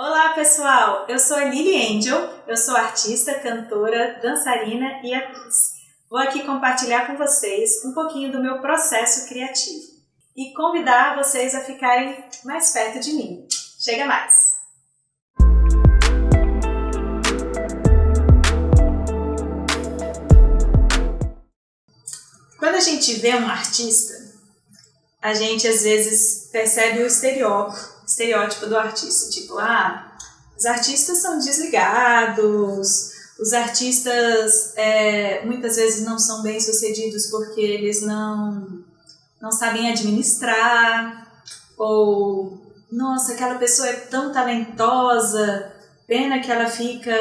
Olá pessoal, eu sou a Lily Angel, eu sou artista, cantora, dançarina e atriz. Vou aqui compartilhar com vocês um pouquinho do meu processo criativo e convidar vocês a ficarem mais perto de mim. Chega mais! Quando a gente vê um artista, a gente às vezes percebe o estereótipo do artista, tipo, os artistas são desligados, os artistas muitas vezes não são bem-sucedidos porque eles não sabem administrar, ou, nossa, aquela pessoa é tão talentosa, pena que ela fica...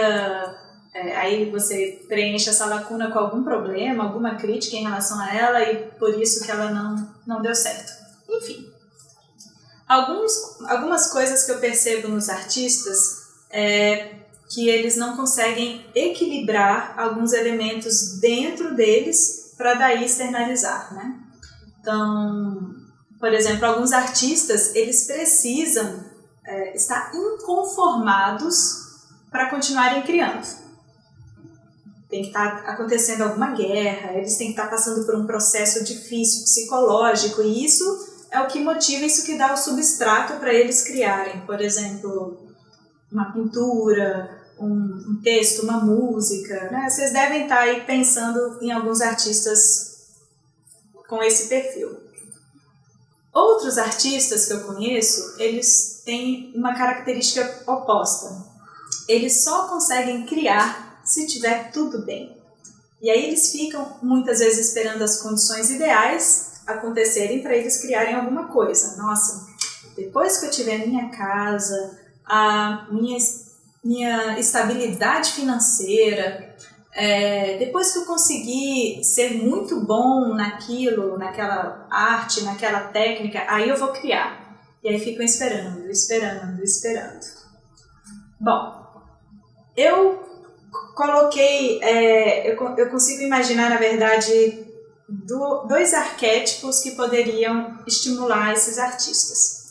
aí você preenche essa lacuna com algum problema, alguma crítica em relação a ela e por isso que ela não deu certo. Enfim, algumas coisas que eu percebo nos artistas é que eles não conseguem equilibrar alguns elementos dentro deles para daí externalizar, né? Então, por exemplo, alguns artistas, eles precisam estar inconformados para continuarem criando. Tem que estar acontecendo alguma guerra, eles têm que estar passando por um processo difícil, psicológico, e isso é o que motiva, isso que dá o substrato para eles criarem. Por exemplo, uma pintura, um texto, uma música, né? Vocês devem estar aí pensando em alguns artistas com esse perfil. Outros artistas que eu conheço, eles têm uma característica oposta. Eles só conseguem criar se tiver tudo bem. E aí eles ficam muitas vezes esperando as condições ideais acontecerem para eles criarem alguma coisa. Nossa, depois que eu tiver minha casa, a minha estabilidade financeira, depois que eu conseguir ser muito bom naquilo, naquela arte, naquela técnica, aí eu vou criar. E aí ficam esperando. Bom, eu coloquei, eu consigo imaginar, na verdade, dois arquétipos que poderiam estimular esses artistas.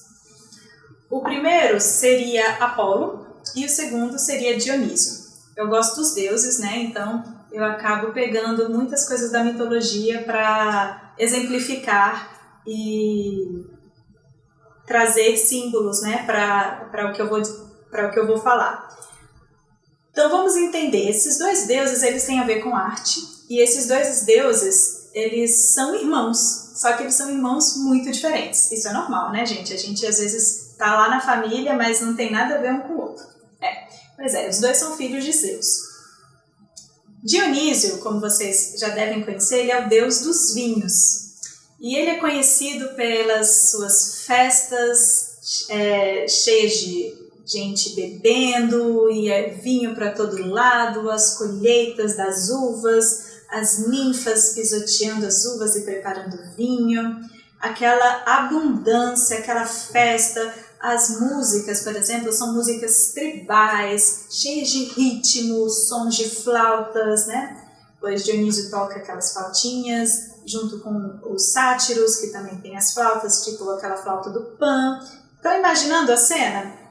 O primeiro seria Apolo e o segundo seria Dionísio. Eu gosto dos deuses, né? Então eu acabo pegando muitas coisas da mitologia para exemplificar e trazer símbolos, né? Para o que eu vou falar. Então vamos entender, esses dois deuses, eles têm a ver com arte, e esses dois deuses, eles são irmãos, só que eles são irmãos muito diferentes. Isso é normal, né, gente? A gente às vezes tá lá na família, mas não tem nada a ver um com o outro. Pois é, os dois são filhos de Zeus. Dionísio, como vocês já devem conhecer, ele é o deus dos vinhos. E ele é conhecido pelas suas festas cheias de gente bebendo, e vinho para todo lado, as colheitas das uvas, as ninfas pisoteando as uvas e preparando vinho, aquela abundância, aquela festa. As músicas, por exemplo, são músicas tribais, cheias de ritmo, sons de flautas, né? Pois Dionísio toca aquelas flautinhas, junto com os sátiros, que também tem as flautas, tipo aquela flauta do Pan. Estão imaginando a cena?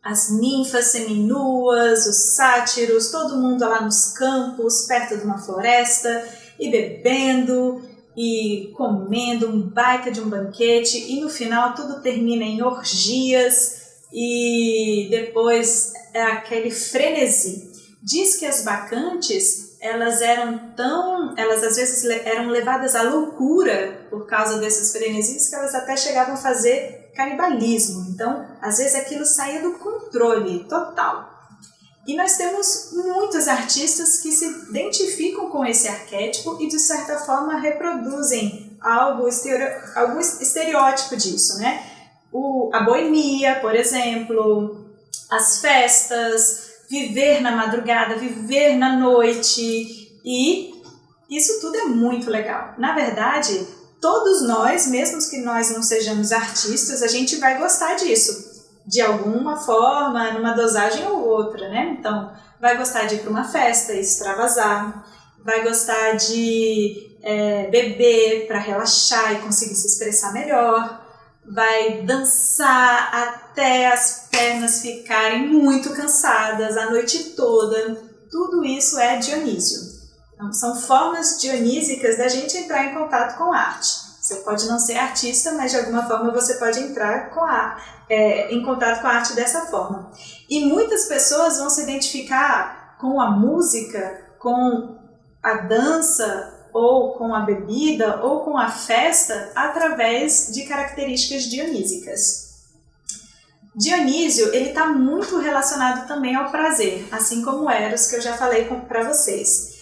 As ninfas seminuas, os sátiros, todo mundo lá nos campos, perto de uma floresta, e bebendo e comendo um baita de um banquete, e no final tudo termina em orgias e depois é aquele frenesi. Diz que as bacantes, elas às vezes eram levadas à loucura por causa desses frenesis, que elas até chegavam a fazer canibalismo. Então, às vezes aquilo saía do controle total. E nós temos muitos artistas que se identificam com esse arquétipo e, de certa forma, reproduzem algum estereótipo disso, né? A boemia, por exemplo, as festas, viver na madrugada, viver na noite, e isso tudo é muito legal. Na verdade, todos nós, mesmo que nós não sejamos artistas, a gente vai gostar disso, de alguma forma, numa dosagem ou outra, né? Então, vai gostar de ir para uma festa e extravasar, vai gostar de beber para relaxar e conseguir se expressar melhor, vai dançar até as pernas ficarem muito cansadas a noite toda. Tudo isso é Dionísio. Então, são formas dionísicas da gente entrar em contato com a arte. Você pode não ser artista, mas de alguma forma você pode entrar em contato com a arte dessa forma. E muitas pessoas vão se identificar com a música, com a dança, ou com a bebida, ou com a festa, através de características dionísicas. Dionísio, ele está muito relacionado também ao prazer, assim como Eros, que eu já falei para vocês.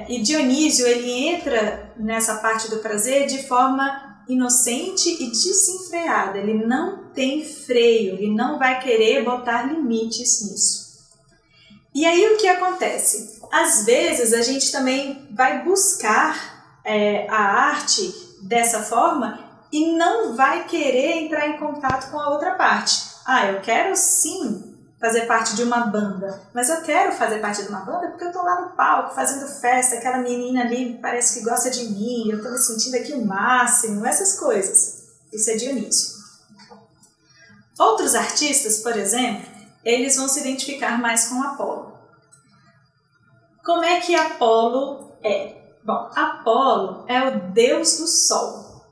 E Dionísio, ele entra nessa parte do prazer de forma inocente e desenfreada. Ele não tem freio, ele não vai querer botar limites nisso. E aí o que acontece? Às vezes a gente também vai buscar a arte dessa forma e não vai querer entrar em contato com a outra parte. Eu quero sim fazer parte de uma banda, mas eu quero fazer parte de uma banda porque eu estou lá no palco fazendo festa, aquela menina ali parece que gosta de mim, eu estou me sentindo aqui o máximo, essas coisas. Isso é Dionísio. Outros artistas, por exemplo, eles vão se identificar mais com Apolo. Como é que Apolo é? Bom, Apolo é o deus do sol.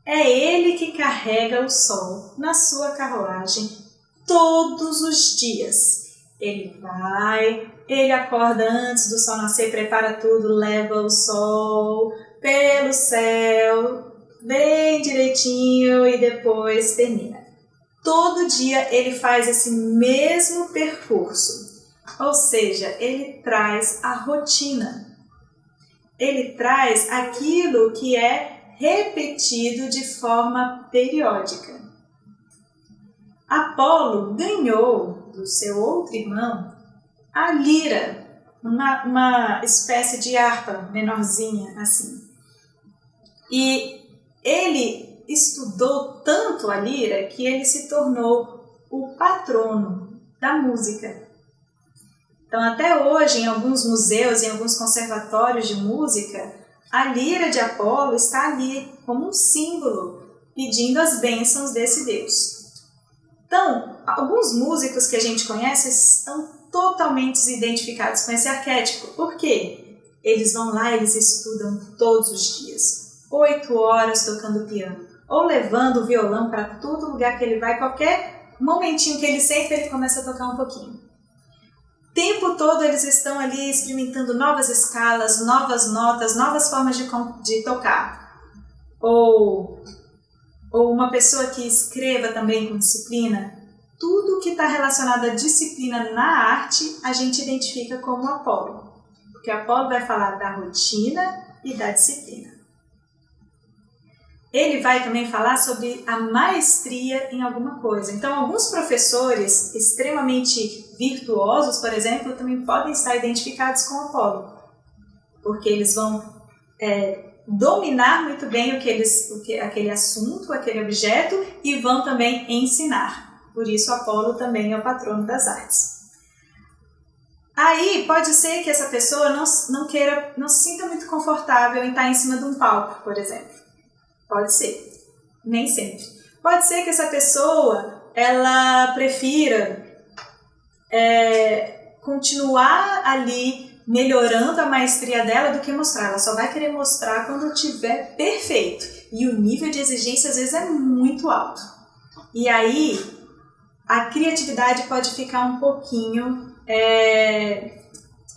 É ele que carrega o sol na sua carruagem todos os dias. Ele acorda antes do sol nascer, prepara tudo, leva o sol pelo céu, bem direitinho e depois termina. Todo dia ele faz esse mesmo percurso. Ou seja, ele traz a rotina. Ele traz aquilo que é repetido de forma periódica. Apolo ganhou do seu outro irmão a lira, uma espécie de harpa menorzinha assim. E ele estudou tanto a lira que ele se tornou o patrono da música. Então, até hoje, em alguns museus, em alguns conservatórios de música, a lira de Apolo está ali como um símbolo, pedindo as bênçãos desse deus. Então, alguns músicos que a gente conhece estão totalmente identificados com esse arquétipo. Por quê? Eles vão lá, eles estudam todos os dias, 8 horas tocando piano, ou levando o violão para todo lugar que ele vai, qualquer momentinho que ele senta, ele começa a tocar um pouquinho. O tempo todo eles estão ali experimentando novas escalas, novas notas, novas formas de tocar. Ou uma pessoa que escreva também com disciplina. Tudo que está relacionado à disciplina na arte, a gente identifica como Apolo. Porque Apolo vai falar da rotina e da disciplina. Ele vai também falar sobre a maestria em alguma coisa. Então, alguns professores extremamente virtuosos, por exemplo, também podem estar identificados com Apolo, porque eles vão dominar muito bem aquele assunto, aquele objeto, e vão também ensinar. Por isso, Apolo também é o patrono das artes. Aí, pode ser que essa pessoa não se sinta muito confortável em estar em cima de um palco, por exemplo. Pode ser, nem sempre. Pode ser que essa pessoa, ela prefira continuar ali melhorando a maestria dela do que mostrar. Ela só vai querer mostrar quando estiver perfeito. E o nível de exigência às vezes é muito alto. E aí, a criatividade pode ficar um pouquinho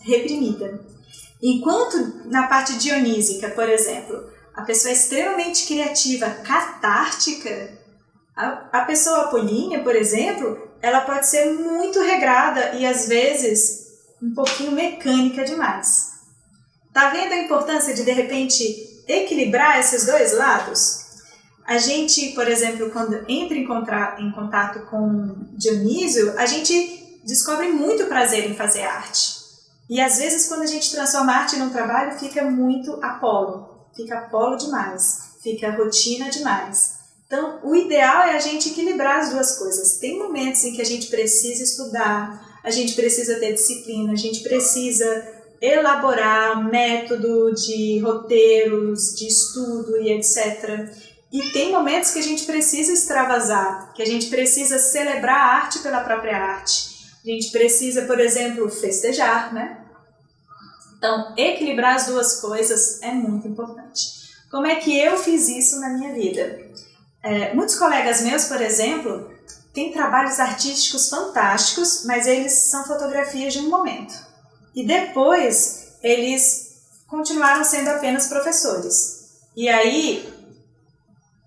reprimida. Enquanto na parte dionísica, por exemplo, a pessoa é extremamente criativa, catártica, a pessoa apolínea, por exemplo, ela pode ser muito regrada e às vezes um pouquinho mecânica demais. Tá vendo a importância de repente equilibrar esses dois lados? A gente, por exemplo, quando entra em contato com Dionísio, a gente descobre muito prazer em fazer arte. E às vezes quando a gente transforma a arte num trabalho, fica muito Apolo. Fica Apolo demais, fica rotina demais. Então, o ideal é a gente equilibrar as duas coisas. Tem momentos em que a gente precisa estudar, a gente precisa ter disciplina, a gente precisa elaborar método de roteiros, de estudo e etc. E tem momentos que a gente precisa extravasar, que a gente precisa celebrar a arte pela própria arte. A gente precisa, por exemplo, festejar, né? Então, equilibrar as duas coisas é muito importante. Como é que eu fiz isso na minha vida? Muitos colegas meus, por exemplo, têm trabalhos artísticos fantásticos, mas eles são fotografias de um momento. E depois, eles continuaram sendo apenas professores. E aí,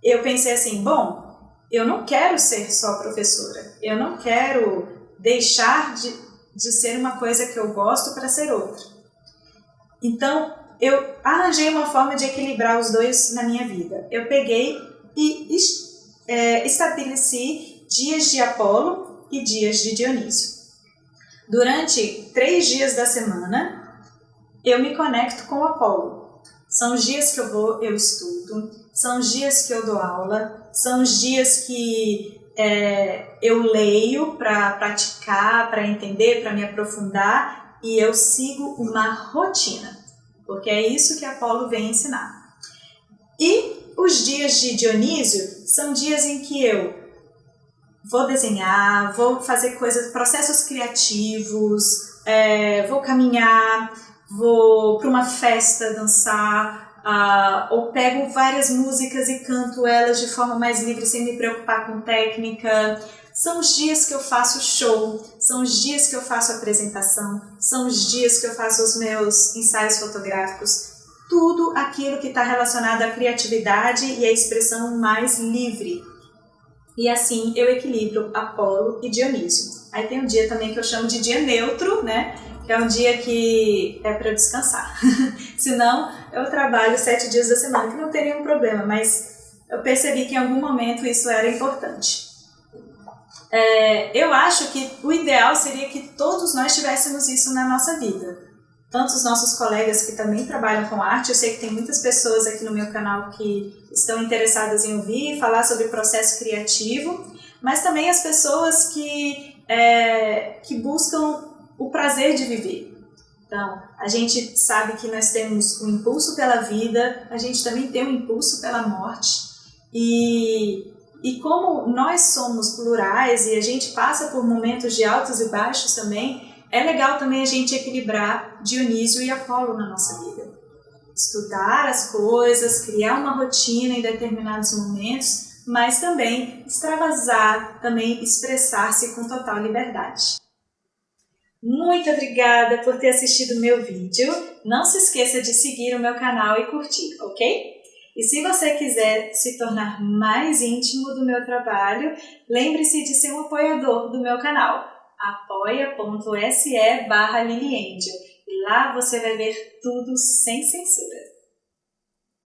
eu pensei assim, bom, eu não quero ser só professora, eu não quero deixar de ser uma coisa que eu gosto para ser outra. Então, eu arranjei uma forma de equilibrar os dois na minha vida. Eu peguei e estabeleci dias de Apolo e dias de Dionísio. Durante 3 dias da semana, eu me conecto com o Apolo. São os dias que eu estudo, são os dias que eu dou aula, são os dias que eu leio para praticar, para entender, para me aprofundar, e eu sigo uma rotina, porque é isso que Apolo vem ensinar. E os dias de Dionísio são dias em que eu vou desenhar, vou fazer processos criativos, vou caminhar, vou para uma festa dançar, ou pego várias músicas e canto elas de forma mais livre, sem me preocupar com técnica. São os dias que eu faço show, são os dias que eu faço apresentação, são os dias que eu faço os meus ensaios fotográficos. Tudo aquilo que está relacionado à criatividade e à expressão mais livre. E assim eu equilibro Apolo e Dionísio. Aí tem um dia também que eu chamo de dia neutro, né? Que é um dia que é para eu descansar. Senão eu trabalho 7 dias da semana, que não tem nenhum problema, mas eu percebi que em algum momento isso era importante. Eu acho que o ideal seria que todos nós tivéssemos isso na nossa vida. Tanto os nossos colegas que também trabalham com arte, eu sei que tem muitas pessoas aqui no meu canal que estão interessadas em ouvir e falar sobre processo criativo, mas também as pessoas que buscam o prazer de viver. Então, a gente sabe que nós temos um impulso pela vida, a gente também tem um impulso pela morte, e como nós somos plurais e a gente passa por momentos de altos e baixos também, é legal também a gente equilibrar Dionísio e Apolo na nossa vida. Estudar as coisas, criar uma rotina em determinados momentos, mas também extravasar, também expressar-se com total liberdade. Muito obrigada por ter assistido o meu vídeo. Não se esqueça de seguir o meu canal e curtir, ok? E se você quiser se tornar mais íntimo do meu trabalho, lembre-se de ser um apoiador do meu canal. apoia.se/Liliangel. E lá você vai ver tudo sem censura.